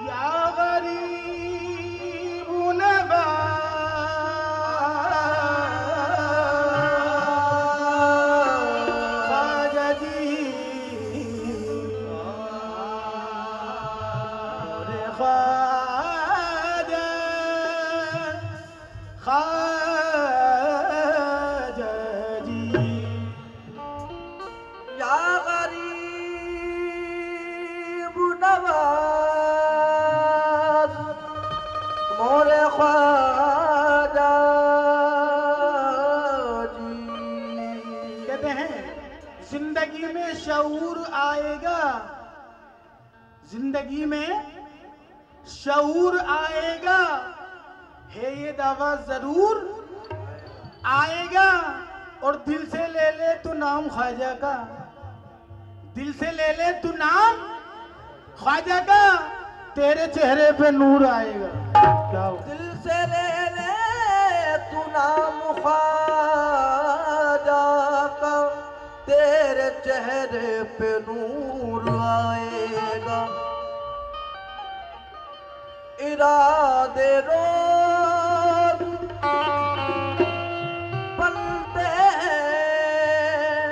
या गरीब नवाज ख्वाजा जी रे ख्वाजा ख्वाजा जी या गरीब नवाज मोरे ख्वाजा जी। कहते हैं जिंदगी में शऊर आएगा, जिंदगी में शऊर आएगा, है ये दावा जरूर आएगा। और दिल से ले ले तू नाम ख्वाजा का, दिल से ले ले तू नाम ख्वाजा का, तेरे चेहरे पे नूर आएगा। क्या हो? दिल से ले ले तू नाम ख्वाजा का, तेरे चेहरे पे नूर आएगा। इरादे रोज बनते हैं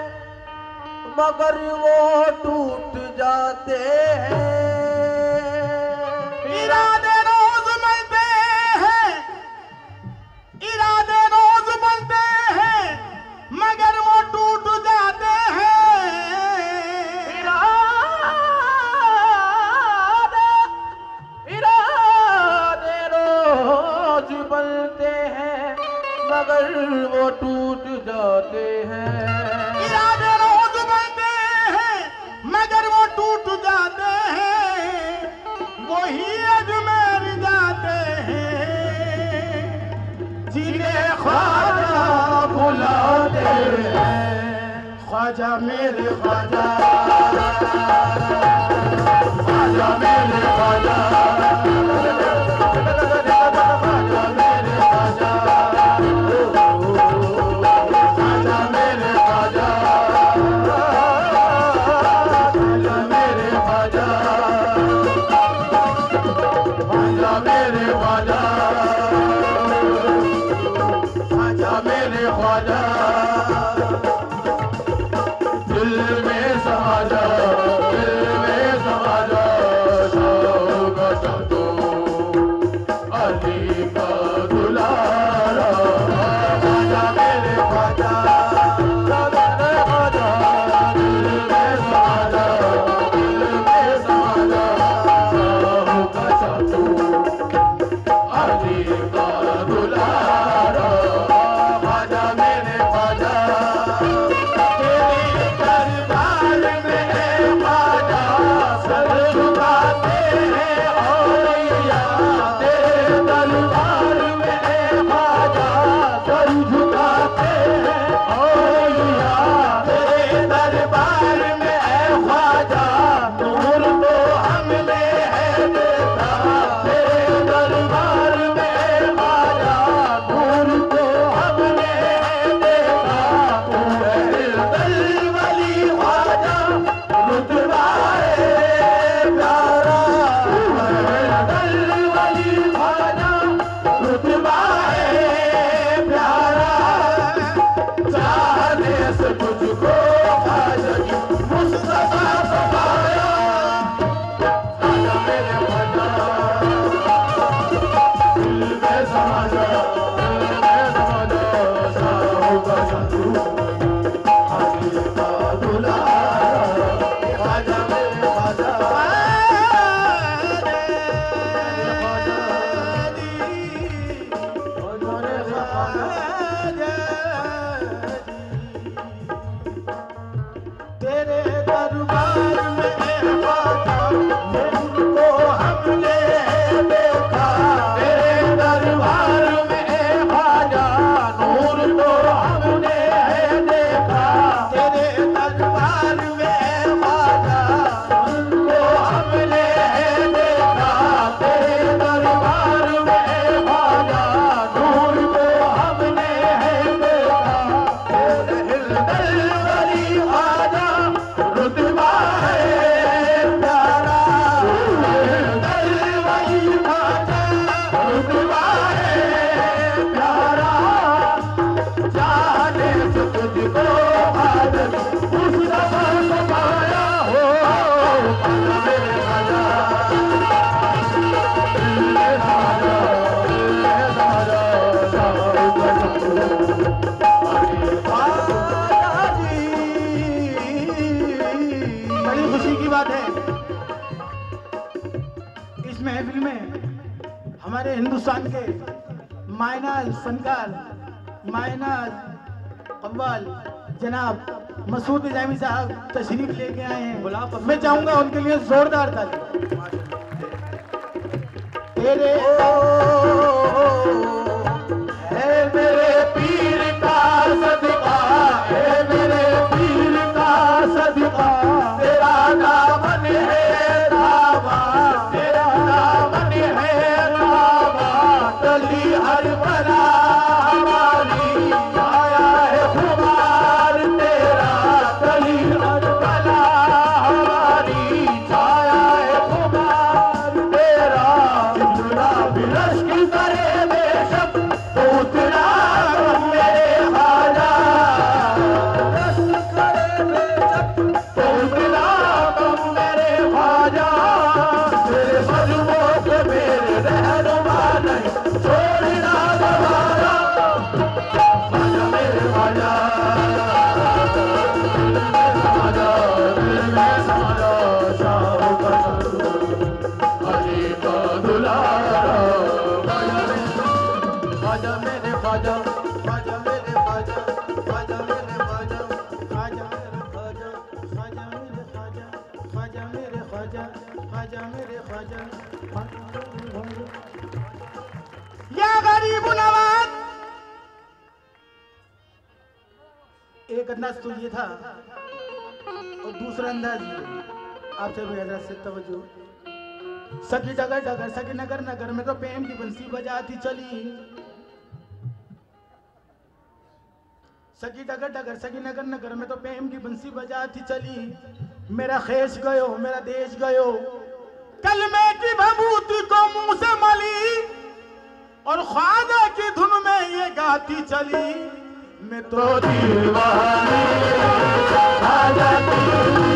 मगर वो टूट जाते हैं। इरादे रोज बनते हैं, इरादे रोज बनते हैं मगर वो टूट जाते हैं। इरादे रोज बनते हैं मगर वो टूट जाते हैं। इरादे रोज बनते हैं मगर वो टूट जाते हैं, वही अजमेर जाते हैं जिन्हें ख्वाजा बुलाते हैं। ख्वाजा मेरे ख्वाजा, ख्वाजा मेरे ख्वाजा, ख्वाजा मेरे ख्वाजा, ख्वाजा मेरे ख्वाजा, ख्वाजा मेरे ख्वाजा, ख्वाजा मेरे ख्वाजा, ख्वाजा मेरे ख्वाजा, दिल में समा जा, दिल में समा जा, शाह का शाह तो अली का दुलारा। ख्वाजा मेरे ख्वाजा, ख्वाजा मेरे ख्वाजा, दिल में समा जा, दिल में समा जा, शाह का शाह तो अली का दुलारा। ख्वाजा मेरे ख्वाजा, तेरे दरबार में है ख्वाजा, सर झुकाते हैं औलिया। तेरे दरबार में है ख्वाजा, सर झुकाते हैं औलिया। तेरे दरबार में है ख्वाजा, नूर तो हमने है देखा। तेरे दरबार में है ख्वाजा, नूर तो हमने है देखा। तू है दिल वली ख्वाजा, रुतबा है प्यारा। तू है दिल वली ख्वाजा, रुतबा है प्यारा। चाहने से तुझको ख्वाजा की मुस्तफा सफाया। ख्वाजा मेरे ख्वाजा, दिल में समा जा, दिल में समा जा, शाह का शाह तू अली का दुलारा। ख्वाजा मेरे ख्वाजा, मेरे ख्वाजा जी, मेरे ख्वाजा जी। तेरे दरबार में है ख्वाजा, नूर को हम इस महफिल में हमारे हिंदुस्तान के मायनाज फनकार मायनाज अव्वल जनाब मसूद निजामी साहब तशरीफ लेके आए हैं। मैं चाहूंगा उनके लिए जोरदार ताली। तेरे है मेरे पीर का सदका, है मेरे पीर का सदका, तेरा दामन है दावा, तेरा दामन है दावा, तली हर बला हमारी आया है खुमार तेरा, तली हर बला हमारी छाया है खुमार तेरा, इतना बिरश की करे बेशक तो उतना मेरे खाजा, बिरश करे बेशक तो उतना कम मेरे खाजा, तेरे मजबूर के मेरे रहनुमा नहीं छोड़ना दोबारा, खाजा मेरे खाजा, खाजा दिल में सारा शाह का अली का दुलारा, खाजा मेरे खाजा, खाजा मेरे खाजा, खाजा मेरे खाजा, खाजा मेरे खाजा, खाजा मेरे खाजा, खाजा मेरे खाजा, खाजा मेरे खाजा। या गरीब नवाज। एक अंदाज तो ये था और दूसरा अंदाज ये। आपसे भी हजरत से तवज्जो। सखी डगर डगर सखी नगर नगर में तो प्रेम की बंसी बजाती चली, सखी डगर डगर सखी नगर नगर में तो प्रेम की बंसी बजाती चली, मेरा खेस गयो मेरा देश गयो, कलमे की भभूति को मुंह से मली और ख्वाजा की धुन में ये गाती चली, मैं तो दीवानी खाजा दीवानी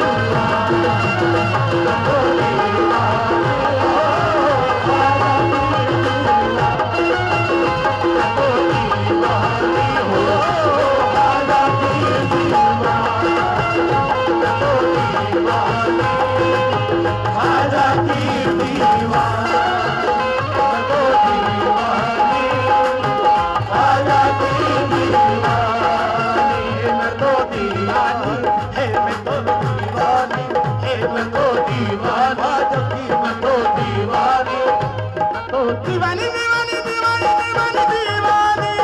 दीवानी दीवानी दीवानी दीवानी दीवानी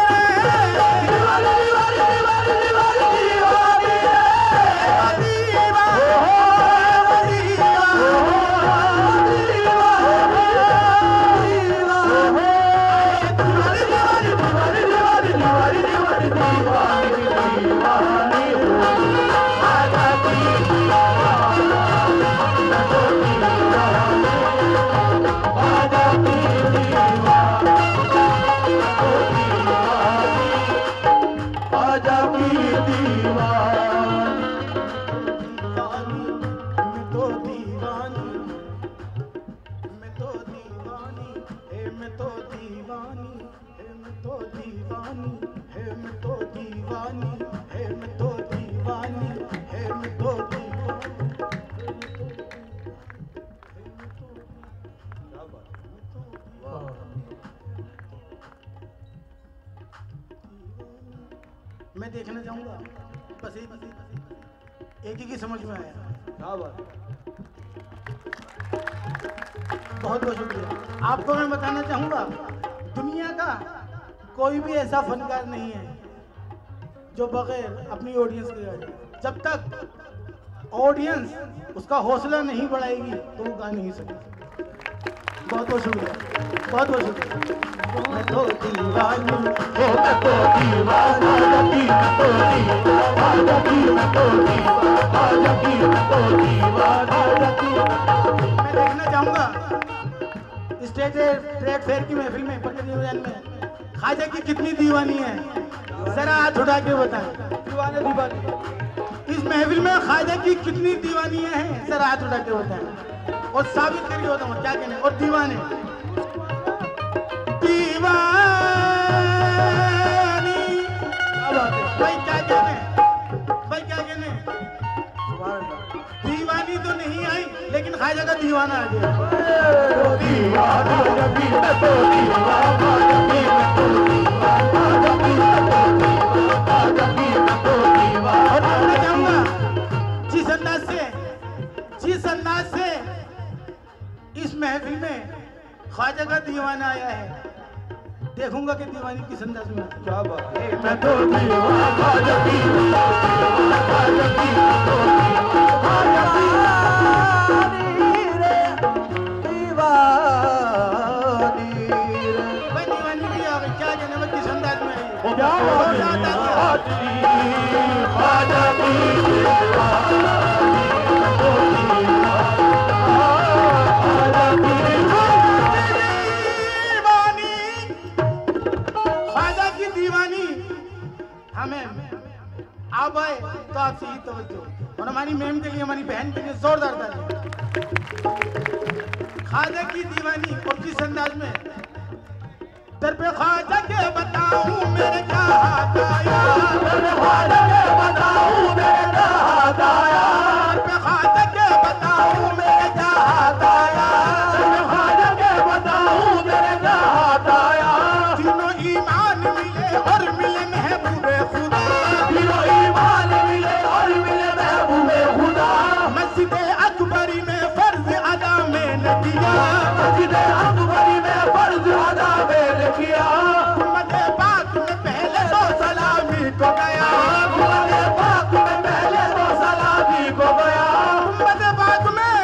दीवानी दीवानी दीवानी मैं देखना चाहूंगा बस एक ही की समझ में आया। बहुत बहुत शुक्रिया। आपको मैं बताना चाहूंगा दुनिया का कोई भी ऐसा फनकार नहीं है जो बगैर अपनी ऑडियंस के गाए। जब तक ऑडियंस उसका हौसला नहीं बढ़ाएगी तो वो गा नहीं सकता। बहुत बहुत शुक्रिया, बहुत बहुत शुक्रिया। मैं तो दीवानी, मैं तो दीवाना, मैं तो दीवाना, मैं तो दीवाना। मैं देखना चाहूंगा स्टेज ट्रेड फेयर की महफिल में पकड़ में ख्वाजा की कितनी दीवानी है, जरा हाथ उठा के बताएं। दीवाने दीवानी इस महफिल में ख्वाजा की कितनी दीवानियां हैं, जरा हाथ उठा के बताएं और साबित करके बताऊं क्या कहने। और दीवाने दीवानी, क्या बात है भाई, क्या कहने भाई, क्या कहने। दीवानी तो नहीं आई लेकिन ख्वाजा का दीवाना आ गया। दीवाना जगी मैं तो दीवाना जगी मैं तो दीवाना जगी मैं तो दीवाना जगी मैं तो दीवाना। और मैं चाहूंगा जिस अंदाज से इस महफिल में ख्वाजा का दीवाना आया है, देखूंगा कि दीवानी किस अंदाज में आती है। क्या बात है। मैं तो दीवाना जगी दीवाना जगी मैं तो दीवाना जगी रे दीवानी रे। भाई दीवानी भी आ गई, क्या जाने में किस अंदाज में आई है। क्या बात है। ख्वाजा की दीवानी मैं तो ख्वाजा की दीवानी हमें आप आए तो आपसे ही तवज्जो, और हमारी मैम के लिए, हमारी बहन के लिए जोरदार ताली। ख्वाजा की दीवानी और किस अंदाज में। दर पे ख्वाजा के बताऊं मेरे क्या हाथ आया, दर पे ख्वाजा के बताऊं मेरे क्या हाथ आया, दर पे ख्वाजा के बताऊं मेरे क्या हाथ आया, दर पे ख्वाजा के बताऊं मेरे क्या हाथ आया। तीनों ईमान मिले और मिले महबूबे खुदा, तीनों ईमान मिले और मिले महबूबे खुदा। मस्जिद अकबरी में फर्ज अदा मैंने किया, मस्जिद अकबरी में फर्ज अदा मैंने किया। गुंबद पाक में पहले तो सलामी को गया, गुंबद पाक में पहले तो सलामी को गया, गुंबद पाक में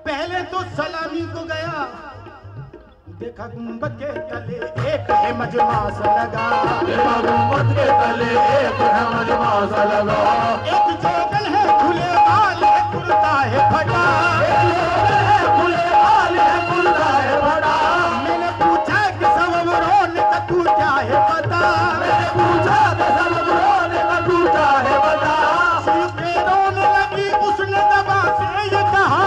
पहले तो सलामी को गया। देखा गुंबद के तले एक है मजमा सा लगा, देखा गुंबद के तले एक है मजमा सा लगा। एक जोगन है खुले बाल है कुर्ता है फटा, खुले बाल है कुर्ता है फटा। मैंने पूछा कि सबब रोने का तू क्या है पता, मैंने पूछा कि सबब रोने का तू क्या है बता। सीखे रोने लगी उसने दबा से ये कहा,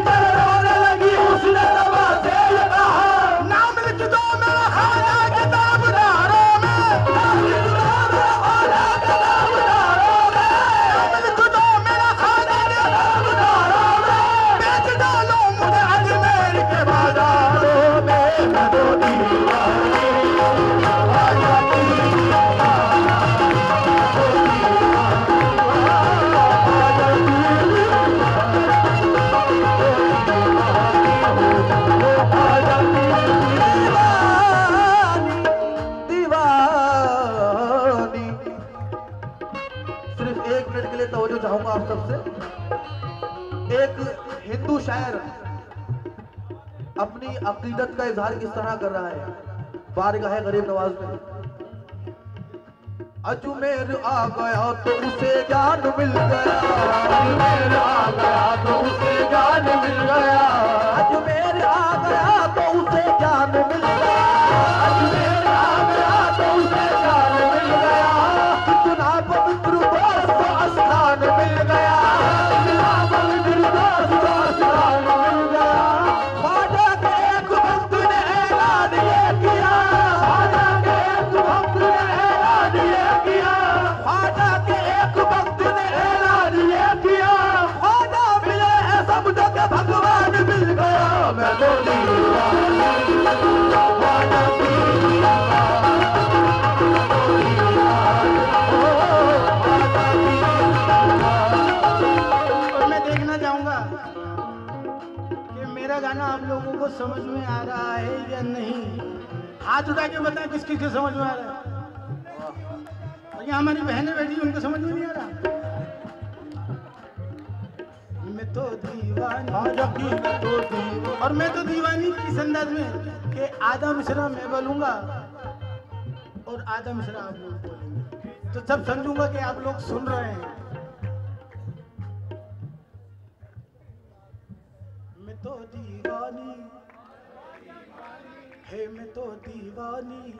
पर रोने लगी उसने दबा से ये कहा। नाम लिख दो मेरा ख्वाजा के दामदारों में, नाम लिख दो मेरा ख्वाजा के दामदारों में, नाम लिख दो मेरा ख्वाजा के दामदारों में। बेच डालो मुझे अजमेर के बाजारों में। मैं तो दीवानी ख्वाजा की दीवानी। सिर्फ 1 मिनट के लिए तवज्जो चाहूंगा आप सबसे। एक हिंदू शायर अपनी अकीदत का इजहार किस तरह कर रहा है बारगाह गरीब नवाज में। अजमेर आ गया तो उसे ज्ञान मिल गया, अजमेर आ गया तो उसे ज्ञान मिल गया, अजमेर आ गया तो उसे ज्ञान मिल गया, अजमेर आ गया तो उसे ज्ञान मिल गया। कितना पवित्र दोस्त को स्थान मिल गया, कितना पवित्र दोस्त को स्थान मिल गया। ख्वाजा के एक भक्त ने ऐलान ये किया, ख्वाजा के एक भक्त ने ऐलान ये किया, ख्वाजा के एक भक्त ने ऐलान ये किया। ख्वाजा मिले हैं सब जगह भगवान मिल गया। मैं तो दीवाना ख्वाजा की और मैं देखना चाहूंगा कि मेरा गाना आप लोगों को समझ में आ रहा है या नहीं। हाथ उठा के बताएं किस किस को समझ में आ रहा है। और यहाँ हमारी बहनें बैठी उनको समझ में नहीं आ रहा। मैं तो दीवानी ख्वाजा की मैं तो दीवाना। और मैं तो दीवानी किस अंदाज में कि आधा मिसरा मैं बोलूंगा और आधा मिसरा आप लोग बोलेंगे, तो सब समझूंगा कि आप लोग सुन रहे हैं। मैं तो दीवानी है, मैं तो दीवानी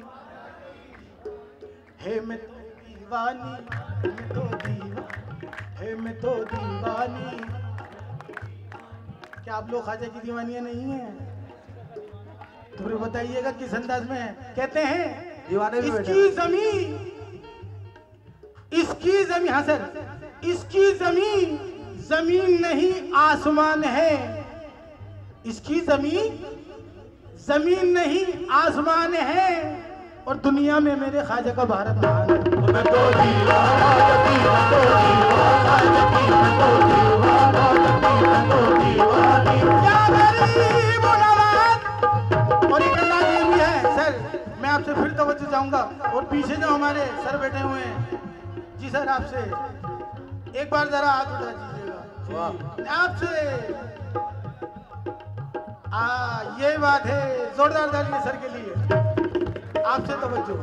है, मैं तो दीवानी, मैं तो दीवानी है, मैं तो दीवानी। क्या आप लोग ख्वाजा की दीवानियां नहीं हैं? तो फिर बताइएगा किस अंदाज में कहते हैं। दीवाने भी बैठे इसकी जमीन, इसकी जमीन, हाँ सर, इसकी जमीन जमीन नहीं आसमान है, इसकी जमीन नहीं आसमान है, और दुनिया में मेरे ख्वाजा का भारत महान है। और एक अल्लाह ये भी है सर, मैं आपसे फिर तवज्जो चाहूंगा, और पीछे जो हमारे सर बैठे हुए हैं जी सर, आपसे एक बार जरा हाथ उठा दीजिएगा आपसे। ये बात है, जोरदार तालियां सर के लिए। आपसे तवज्जो।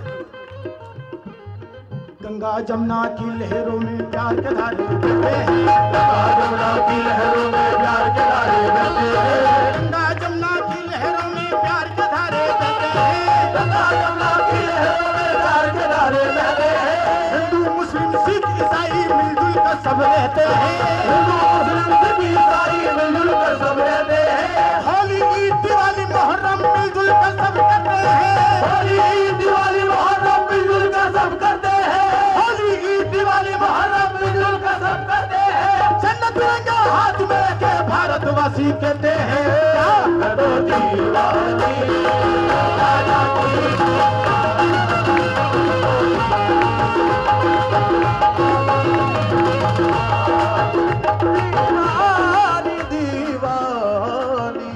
गंगा जमुना की लहरों में प्यार के धारे बहते हैं, गंगा जमुना की लहरों में प्यार के धारे बहते हैं, गंगा जमुना की लहरों में प्यार के धारे बहते हैं, गंगा जमुना की लहरों में प्यार के धारे बहते हैं। हिंदू मुस्लिम सिख ईसाई मिलजुल कर सब रहते हैं, हिंदू मुस्लिम सिख ईसाई मिलजुल कर सब रहते हैं। होली ईद दिवाली मुहर्रम मिलजुल कर सब करते हैं, होली ईद दिवाली मुहर्रम मिलजुल कर सब करते हैं, होली ईद दिवाली मुहर्रम मिलजुल कर सब करते हैं। जन्नत तिरंगा हाथ में के भारतवासी कहते हैं, करो दीवानी राजा की दीवानी।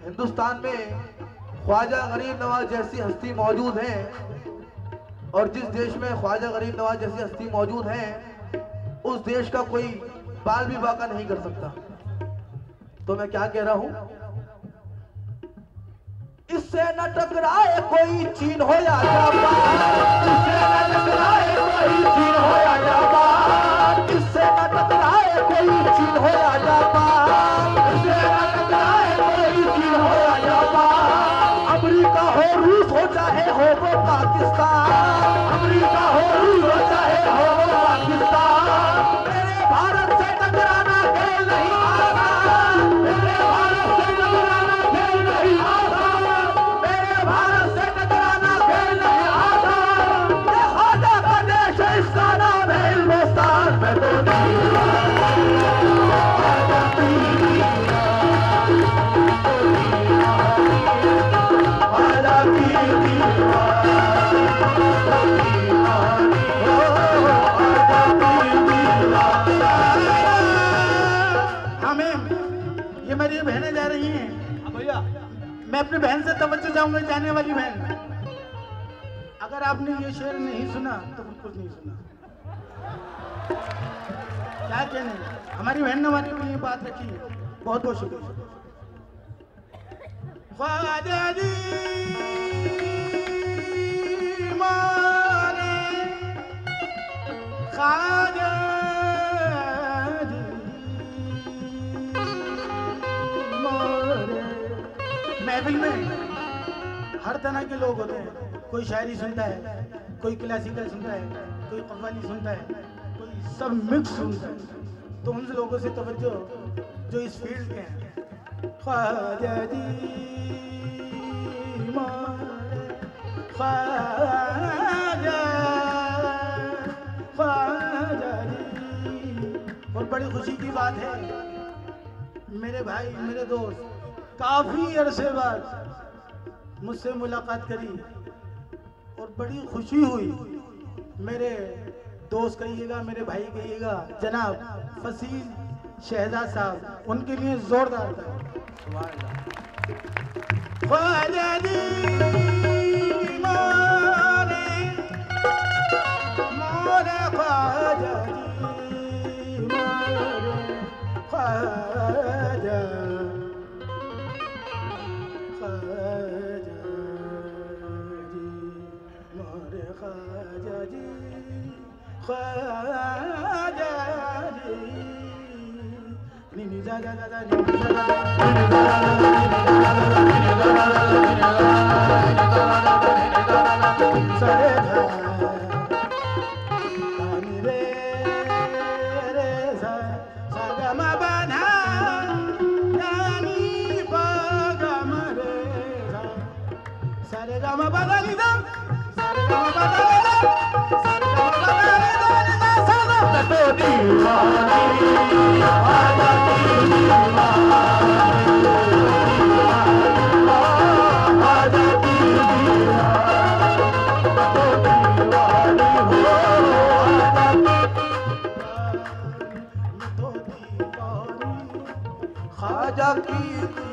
हिंदुस्तान में ख्वाजा गरीब नवाज जैसी हस्ती मौजूद है, और जिस देश में ख्वाजा गरीब नवाज जैसी हस्ती मौजूद है, उस देश का कोई बाल भी बाका नहीं कर सकता। तो मैं क्या कह रहा हूं, इससे न टकराए कोई चीन हो या जापान, इससे न टकराए कोई चीन हो या जापान, इससे न टकराए कोई चीन हो या जापान, इससे न टकराए कोई चीन हो या जापान। अमेरिका हो रूस हो चाहे हो वो पाकिस्तान, अमेरिका हो रूस हो चाहे हो वो पाकिस्तान, मेरे भारत से टकराना खेल नहीं आसान, मेरे भारत से टकराना खेल नहीं आसान, मेरे भारत से टकराना खेल नहीं आसान। ये ख्वाजा का देश है, इसका नाम है हिंदुस्तान। मैं तो ये मेरी बहनें जा रही हैं भैया, मैं अपनी बहन से तवज्जो चाहूंगा, जाने वाली बहन। अगर आपने ये शेर नहीं सुना तो बिल्कुल नहीं सुना। क्या कहने, हमारी बहन ने हमारे लिए बात रखी है, बहुत बहुत शुक्रिया। ख्वाजा जी मारे, ख्वाजा जी मारे। महफिल में हर तरह के लोग होते हैं, कोई शायरी सुनता है, कोई क्लासिकल सुनता है, कोई कव्वाली सुनता है, कोई सब मिक्स सुनता है। तो उन लोगों से तवज्जो जो इस फील्ड के हैं। ख्वाजा जी मारे, ख्वाजा ख्वाजा जी। और बड़ी खुशी की बात है, मेरे भाई मेरे दोस्त काफी अरसे बाद मुझसे मुलाकात करी, और बड़ी खुशी हुई। मेरे दोस्त कहिएगा, मेरे भाई कहिएगा, जनाब फसील शहजाद साहब, उनके लिए जोरदार था। ख्वाजा जी मोरे मोरे, ख्वाजा जी मोरे, ख्वाजा ख्वाजा जी मोरे, ख्वाजा जी ख्वाजा जी। नी जा जा जा जा सरे धा तानी रे रे सा सा ग म प ध तानी प ग म रे सा सा रे ग म प ध नि सा सा रे ग म प ध नि सा सा रे ग म प ध नि सा सा सा सा। दीवानी ख्वाजा की दीवानी ख्वाजा की दीवानी हो ख्वाजा की